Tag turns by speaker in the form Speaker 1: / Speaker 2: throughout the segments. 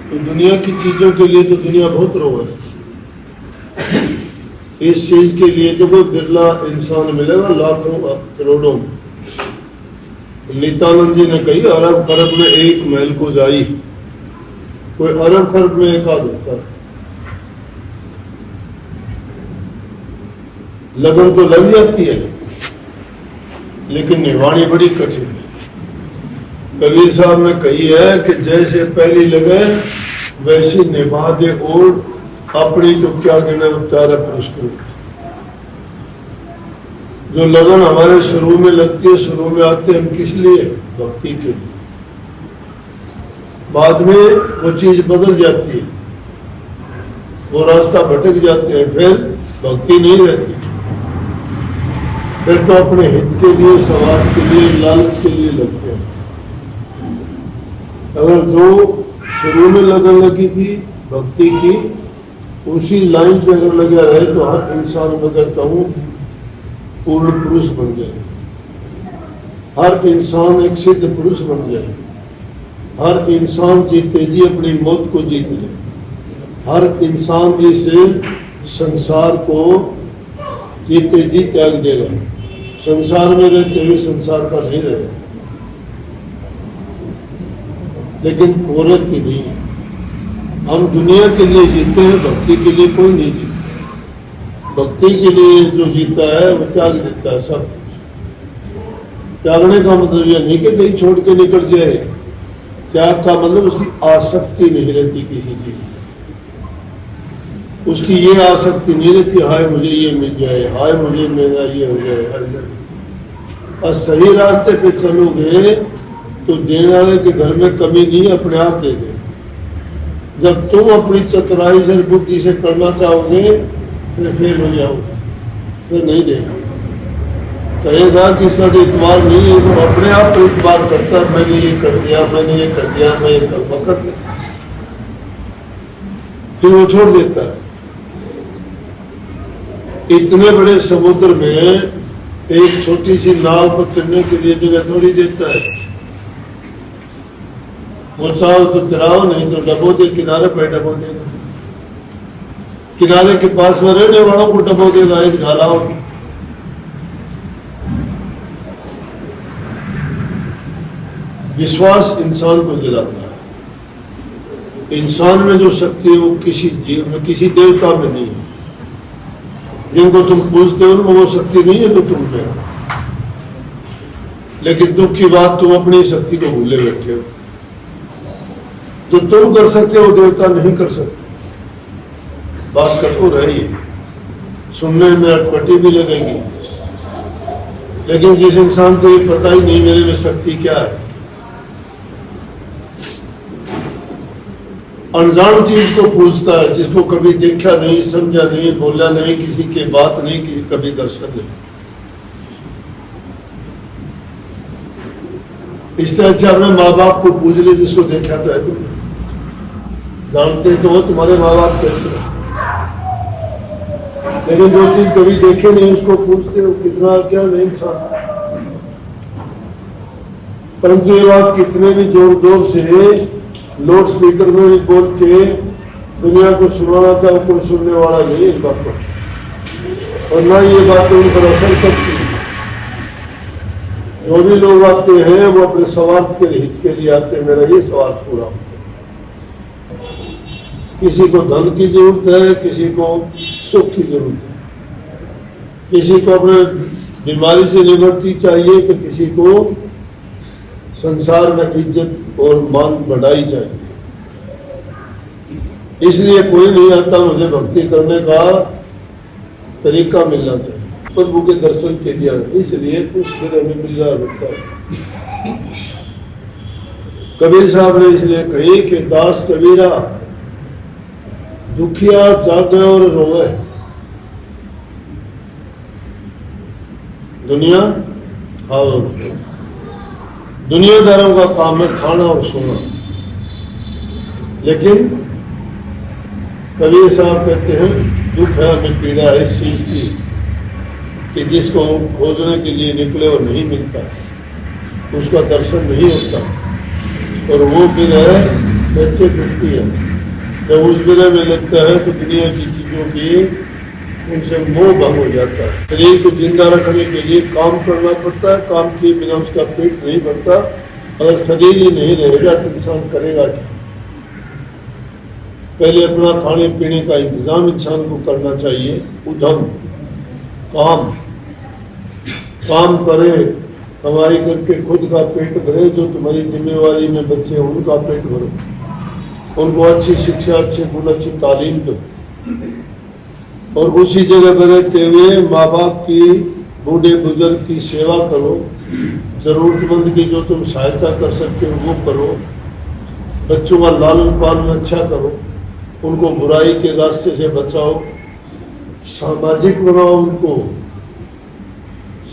Speaker 1: तो दुनिया की चीजों के लिए तो दुनिया बहुत रो है। इस चीज के लिए तो कोई बिरला इंसान मिलेगा लाखों करोड़ों। नित्यानंद जी ने कही अरब खरब में एक महल को जाई, कोई अरब खरब में एक आध होता है। लगन तो लग जाती है लेकिन निभानी बड़ी कठिन है। कबीर साहब ने कही है कि जैसे पहली लगे वैसी निभा दे और अपनी तो क्या कहना उतारा पुरस्कृत। जो लगन हमारे शुरू में लगती है, शुरू में आते हम किस लिए? भक्ति के लिए। बाद में वो चीज बदल जाती है, वो रास्ता भटक जाते हैं, फिर भक्ति नहीं रहती। फिर तो अपने हित के लिए, स्वार्थ के लिए, लालच के लिए लगते हैं। अगर जो शुरू में लगन लगी थी भक्ति की, उसी लाइन पे अगर लगा रहे तो हर इंसान में कहता हूं पूर्ण पुरुष बन जाए, हर इंसान एक सिद्ध पुरुष बन जाए, हर इंसान जीते जी अपनी मौत को जीत ले, हर इंसान इस संसार को जीते जी त्याग देगा। संसार में रहते हुए संसार का नहीं रहेगा, लेकिन औरत की नहीं। हम दुनिया के लिए जीते हैं, भक्ति के लिए कोई नहीं जीता। भक्ति के लिए जो जीता है वो त्याग देता है सब कुछ। त्यागने का मतलब यह नहीं कि कहीं छोड़ के निकल जाए, त्याग का मतलब उसकी आसक्ति नहीं रहती किसी चीज, उसकी ये आसक्ति नहीं रहती हाय मुझे ये मिल जाए, हाय मुझे मेरा ये हो जाए। और सही रास्ते पे चलोगे तो देने वाले के घर में कमी नहीं, अपने आप दे दे। जब तुम अपनी चतुराई से बुद्धि से करना चाहोगे फिर फेल हो जाओगे, फिर नहीं देगा। कहेगा कि इसका तो इतबार नहीं है, तो अपने आप पर इतबार करता है, मैंने ये कर दिया, मैंने ये कर दिया, मैं ये कर दिया, फिर वो छोड़ देता है। इतने बड़े समुद्र में एक छोटी सी नाव पर चलने के लिए जगह थोड़ी देता है। वो चाहो तो तिराओ, नहीं तो डबो दे, किनारे पर डबो देगा। किनारे के पास में रहने वालों को डबो देगा एक झालाओं की। विश्वास इंसान को दिलाता है। इंसान में जो शक्ति है वो किसी जीव में, किसी देवता में नहीं है। जिनको तुम पूजते हो उनमें वो शक्ति नहीं है जो तुम में है। लेकिन दुख की बात, तुम अपनी शक्ति को भूले बैठे हो। जो तुम कर सकते हो देवता नहीं कर सकते। बात कठोर है ये, सुनने में अटपटी भी लगेगी, लेकिन जिस इंसान को ये पता ही नहीं मेरे में शक्ति क्या है, अनजान चीज को पूछता है, जिसको कभी देखा नहीं, समझा नहीं, बोला नहीं, किसी की बात नहीं की, कभी दर्शन नहीं। इससे अच्छा अपने माँ बाप को पूछ ले जिसको देखा तो है। तुम जानते तो हो तुम्हारे माँ बाप कैसे, लेकिन जो चीज कभी देखे नहीं उसको पूछते हो, कितना क्या नहीं इंसान। परंतु ये बात कितने भी जोर जोर से लाउड स्पीकर में भी बोल के दुनिया को सुनाना चाहो, कोई सुनने वाला नहीं इन बातों, और ना ये बातें उन पर असर करती। जो भी लोग आते हैं वो अपने स्वार्थ के हित के लिए आते हैं, मेरा ये स्वार्थ पूरा हो। किसी को धन की जरूरत है, किसी को सुख की जरूरत है, किसी को अपने बीमारी से निवृत्ति चाहिए, तो किसी को संसार में इज्जत और मान बढ़ाई चाहिए। इसलिए कोई नहीं आता मुझे भक्ति करने का तरीका मिलना चाहिए, प्रभु के दर्शन के लिए, इसलिए कुछ फिर हमें मिल रहा होता है। कबीर साहब ने इसलिए कही कि दास कबीरा दुखिया जागे और रोवे, दुनिया खाओ। दुनियादारों का काम है खाना और सोना, लेकिन कबीर साहब कहते हैं दुख है, हमें पीड़ा है इस चीज की कि जिसको खोजने के लिए निकले और नहीं मिलता, उसका दर्शन नहीं होता, और वो फिर है कैसे दिखती है। जब उस विरह में लगता है तो दुनिया की चीजों की उनसे मोह भंग हो जाता है। शरीर को जिंदा रखने के लिए काम करना पड़ता है, काम किए बिना उसका पेट नहीं भरता। अगर शरीर ही नहीं रहेगा तो इंसान करेगा क्या। पहले अपना खाने पीने का इंतजाम इंसान को करना चाहिए। उद्यम काम करे, कमाई करके खुद का पेट भरे। जो तुम्हारी जिम्मेवारी में बच्चे हैं उनका पेट भरो, उनको अच्छी शिक्षा, अच्छे गुण, अच्छी तालीम दो। और उसी जगह पर रहते हुए माँ बाप की, बूढ़े बुजुर्ग की सेवा करो। जरूरतमंद की जो तुम सहायता कर सकते हो वो करो। बच्चों का लालन पालन अच्छा करो, उनको बुराई के रास्ते से बचाओ। सामाजिक बनाओ उनको।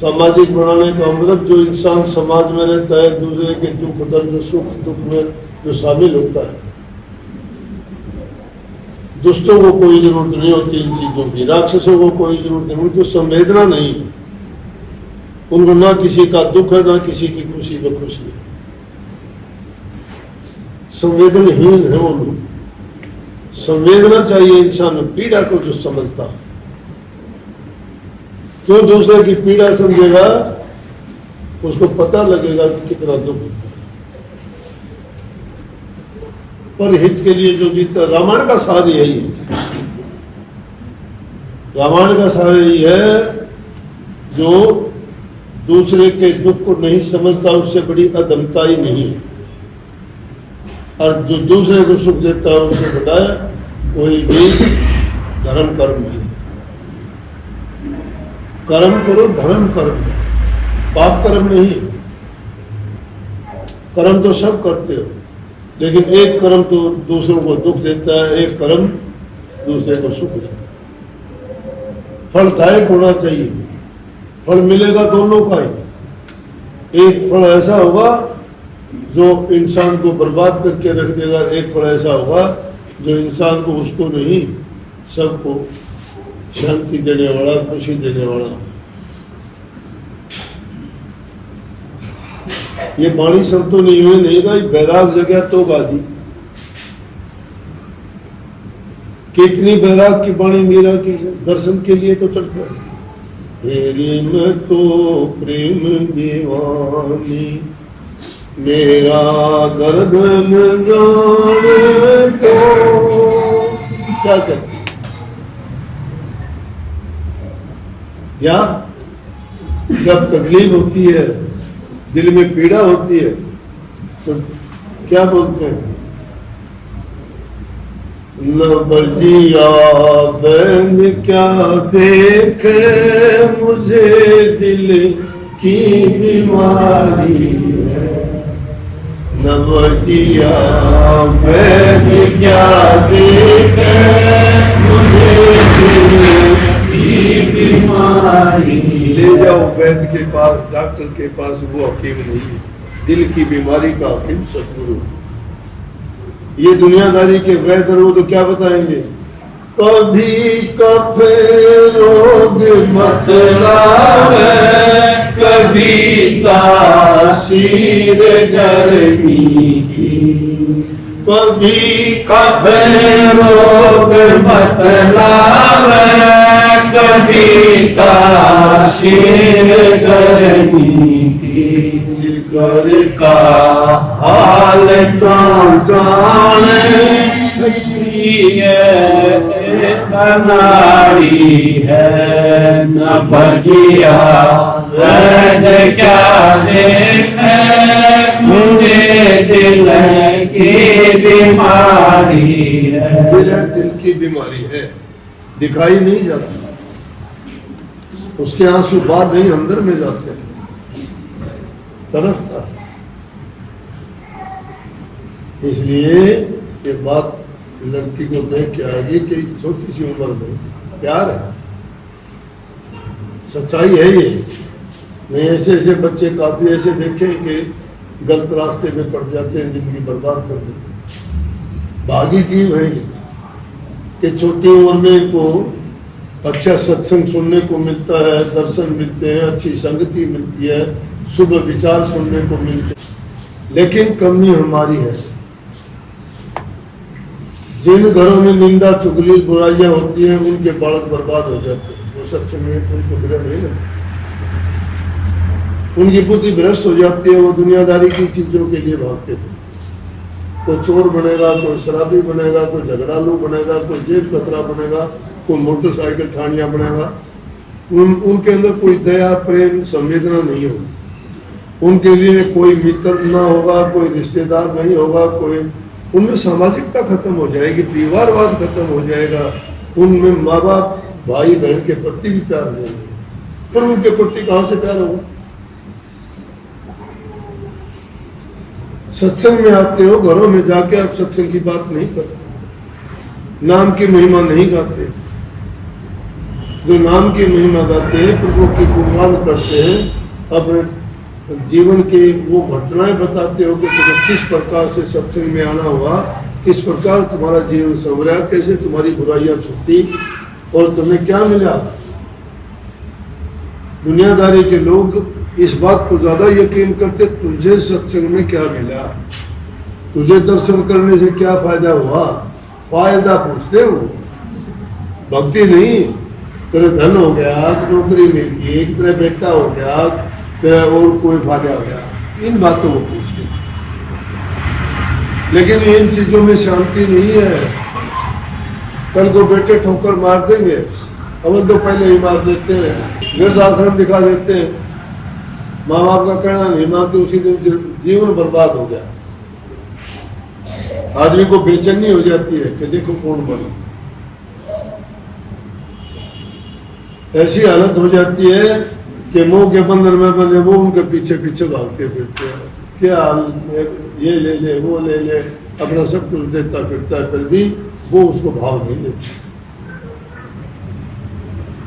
Speaker 1: सामाजिक बनाने का मतलब जो इंसान समाज में रहता है, दूसरे के दुख दर्द सुख दुख में जो शामिल होता है। दुष्टों को कोई जरूरत नहीं होती इन चीजों की, राक्षसों को कोई जरूरत नहीं, उनको संवेदना नहीं है। उनको ना किसी का दुख है ना किसी की खुशी में खुशी है। संवेदनहीन है वो लोग। संवेदना चाहिए इंसान में, पीड़ा को जो समझता है। क्यों दूसरे की पीड़ा समझेगा, उसको पता लगेगा कि कितना दुख है। पर हित के लिए जो जीता, रामायण का सार यही है। रामायण का सार यही है, जो दूसरे के दुख को नहीं समझता उससे बड़ी अदमता ही नहीं है। और जो दूसरे को सुख देता है उससे बड़ा कोई भी धर्म कर्म नहीं। कर्म करो, धर्म कर्म, पाप कर्म नहीं। कर्म तो सब करते हो, लेकिन एक कर्म तो दूसरों को दुख देता है, एक कर्म दूसरे को सुख देता है। फलदायक होना चाहिए, फल मिलेगा दोनों का ही। एक फल ऐसा होगा जो इंसान को बर्बाद करके रख देगा, एक फल ऐसा होगा जो इंसान को, उसको नहीं सबको शांति देने वाला, खुशी देने वाला। ये वाणी संतों ने यूं नहीं कहा, बैराग जगह तो बाजी। कितनी बैराग की वाणी मीरा की दर्शन के लिए तो चलता है। तेरी मैं तो प्रेम दीवानी, मेरा गर्दन जाने तो। क्या कहते या जब तकलीफ होती है, दिल में पीड़ा होती है, तो क्या बोलते हैं? लबजिया बैन क्या देखे मुझे दिल की बीमारी है। लबजिया बैन क्या देखे मुझे दिल की बीमारी। ले जाओ वैद्य के पास, डॉक्टर के पास, वो हकीम नहीं है, दिल की बीमारी का हकीम सतगुरु। ये दुनियादारी के वैद्य हो तो क्या बताएंगे? कभी कफे रोग मतलावे, कभी तासीर गर्मी की। कभी कफे रोग मतलावे, कभी तासीर गर्मी की। जिगर का हाल तो जाने, नारी है न बजिया वैद्य क्या देखे मुझे दिल की बीमारी है। दिल की बीमारी है, दिखाई नहीं जाती, उसके आंसू बाहर नहीं अंदर में जाते, तरफता। इसलिए ये बात लड़की को देख के आएगी कि छोटी सी उम्र में प्यार है, सच्चाई है ये। नहीं ऐसे ऐसे बच्चे काफी ऐसे देखे कि गलत रास्ते में पड़ जाते हैं, जिंदगी बर्बाद कर देते हैं। भागी जीव है ये कि छोटी उम्र में इनको अच्छा सत्संग सुनने को मिलता है, दर्शन मिलते हैं, अच्छी संगति मिलती है, शुभ विचार सुनने को मिलते हैं। लेकिन कमी हमारी है, जिन घरों में निंदा चुगली बुराइयां होती हैं उनके बालक बर्बाद हो जाते हैं। वो सत्संग में उनको ग्रह नहीं लगता, उनकी बुद्धि भ्रष्ट हो जाती है, वो दुनियादारी की चीजों के लिए भागते थे। कोई चोर बनेगा, कोई शराबी बनेगा, कोई झगड़ालू बनेगा, कोई जेब कतरा बनेगा, कोई मोटरसाइकिल ठानिया बनेगा। उनके अंदर कोई दया प्रेम संवेदना नहीं होगी। उनके लिए कोई मित्र ना होगा, कोई रिश्तेदार नहीं होगा, कोई उनमें सामाजिकता खत्म हो जाएगी, परिवारवाद खत्म हो जाएगा। उनमें माँ बाप भाई बहन के प्रति भी प्यार नहीं होगा, पर उनके प्रति कहां से प्यार होगा। सत्संग में आते हो, घरों में जाके आप सत्संग की बात नहीं करते, नाम की महिमा नहीं गाते। जो नाम की महिमा गाते हैं, प्रभु की गुणगान करते हैं, अपने जीवन की वो घटनाएं बताते हो कि तुम्हें किस प्रकार से सत्संग में आना हुआ, किस प्रकार तुम्हारा जीवन संवरा, कैसे तुम्हारी बुराइयां छूटी और तुम्हें क्या मिला। दुनियादारी के लोग इस बात को ज्यादा यकीन करते, तुझे सत्संग में क्या मिला, तुझे दर्शन करने से क्या फायदा हुआ, फायदा पूछते हो, भक्ति नहीं। तेरे धन हो गया, नौकरी मिल गई, तेरा बेटा हो गया, तेरा और कोई फायदा हो गया, इन बातों को पूछते। लेकिन इन चीजों में शांति नहीं है। कल को बेटे ठोकर मार देंगे, अवन तो पहले ही मार देते हैं, वृद्धाश्रम दिखा देते हैं, माँ बाप का कहना नहीं मानते, उसी दिन जीवन बर्बाद हो गया। आदमी को बेचैनी हो जाती है कि देखो कौन बना। ऐसी हालत हो जाती है कि मुंह के बंदर में बंदे वो उनके पीछे पीछे भागते फिरते हैं, क्या ये ले ले वो ले ले, अपना सब कुछ देता फिरता है, फिर भी वो उसको भाव नहीं देते।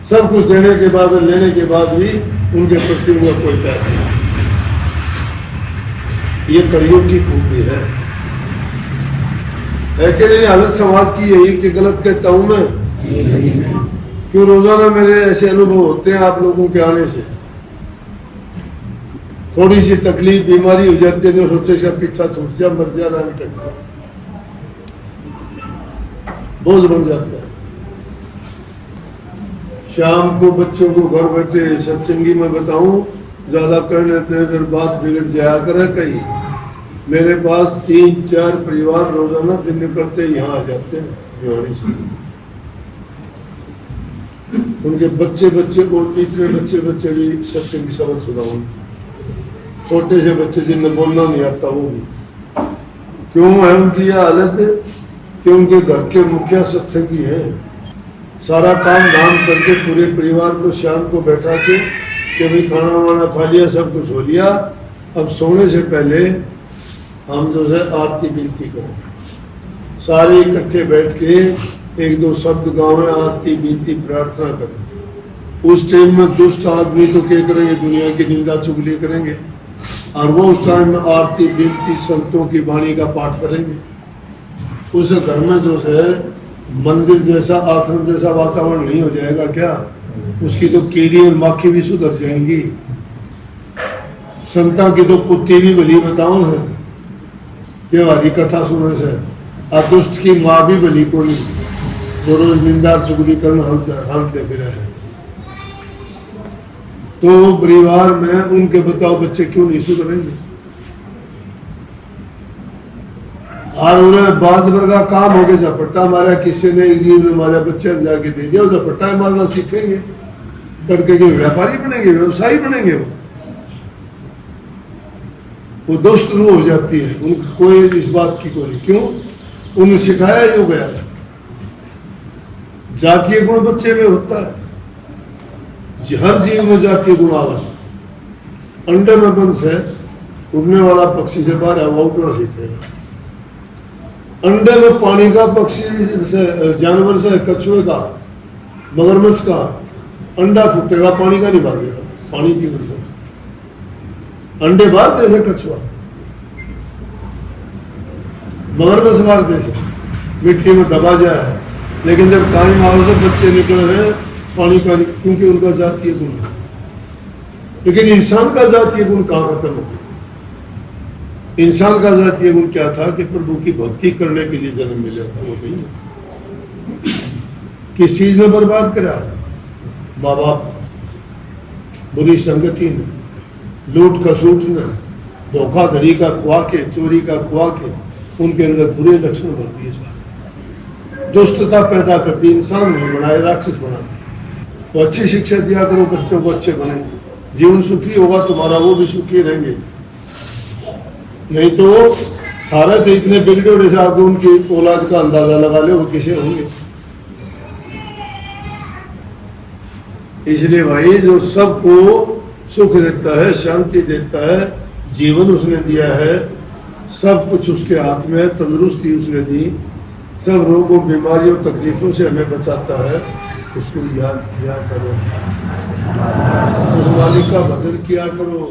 Speaker 1: सब कुछ देने के बाद और लेने के बाद भी उनके प्रति उनका कोई प्यार नहीं। ये कलयुग की खूबी है कि नहीं। हालत समाज की यही कि गलत कहता हूं मैं, क्यों रोजाना मेरे ऐसे अनुभव होते हैं आप लोगों के आने से। थोड़ी सी तकलीफ बीमारी हो जाती है तो सोचते से पीछा छूट जा, मर जा, राम कट जा, बोझ बन जाता है। शाम को बच्चों को घर बैठे सत्संगी में बताऊं, ज्यादा कर लेते हैं फिर बात बिगड़ जाया करे। कहीं मेरे पास 3-4 परिवार रोजाना दिन निकलते यहाँ आ जाते हैं भिवानी से। उनके बच्चे और इतने बच्चे भी सत्संग की समझ सुनाऊं, छोटे से बच्चे जिन्हें बोलना नहीं आता वो भी। क्यों है उनकी यह हालत कि उनके घर के मुखिया सत्संगी हैं। सारा काम धाम करके पूरे परिवार को शाम को बैठा के कि भाई खाना वाना खा लिया, सब कुछ हो लिया, अब सोने से पहले हम जो है आरती विनती करें। सारे इकट्ठे बैठ के 1-2 शब्द गाँव में आरती विनती प्रार्थना करें। उस टाइम में दुष्ट आदमी तो क्या करेंगे, दुनिया की निंदा चुगली करेंगे, और वो उस टाइम में आरती विनती संतों की वाणी का पाठ करेंगे। उस घर में जो है मंदिर जैसा आश्रम जैसा वातावरण नहीं हो जाएगा क्या? उसकी तो कीड़ी और माखी भी सुधर जाएंगी। संता की तो कुत्ती भी भली बताओ है, ये वाली कथा सुनने से। और दुष्ट की माँ भी भली को नहीं, जो रोज निंदा चुगली करना हल्ते फिर है। तो परिवार में उनके बताओ बच्चे क्यों नहीं सुधरेंगे? और उन्हें बाज वर्गा काम हो गया, झपट्टा मारा किसी ने, एक जीव ने मारा, बच्चे ने जाके दे दिया, झपट्टा मारना सीखेंगे, करके के व्यापारी बनेंगे, व्यवसायी बनेंगे। वो दुष्ट रूह हो जाती है, उनको कोई इस बात की कोई क्यों, उन्हें सिखाया ही हो गया। जातीय गुण बच्चे में होता है, हर जीव में जातीय गुण आवश्यक। अंडे में वंश है, उड़ने वाला पक्षी से बाहर है, वो उड़ना सीखेगा। अंडे में पानी का पक्षी से, जानवर से, कछुए का, मगरमच्छ का अंडा फूटेगा, पानी का नहीं भागेगा, पानी जीवन है। अंडे बाहर देश है कछुआ, मगरमच्छ बाहर देश है, मिट्टी में दबा जाए। लेकिन जब टाइम आओ से बच्चे निकल रहे हैं पानी का, क्योंकि उनका जातीय गुण है। लेकिन इंसान का जातीय गुण कहाँ खत्म हो गया? इंसान का जातीय गुण क्या था कि प्रभु की भक्ति करने के लिए जन्म मिला था, वो नहीं है। किस चीज ने बर्बाद करा? माँ बाप, बुरी संगति ने, लूट खसूट ने, धोखाधड़ी का खुआ के, चोरी का खुआ के उनके अंदर बुरे लक्षण भर दिए सारे, दुष्टता पैदा कर दी, इंसान नहीं बनाए, राक्षस बना दिया। तो अच्छी शिक्षा दिया करो, बच्चों को अच्छे बने, जीवन सुखी होगा तुम्हारा, वो भी सुखी रहेंगे। नहीं तो थारा तो इतने बिगड़े उड़े साहब उनकी औलाद का अंदाजा लगा ले वो किसे होंगे। इसलिए भाई जो सबको सुख देता है, शांति देता है, जीवन उसने दिया है, सब कुछ उसके हाथ में, तंदुरुस्ती उसने दी, सब रोगों बीमारियों तकलीफों से हमें बचाता है, उसको याद किया करो, उस मालिक का भजन किया करो।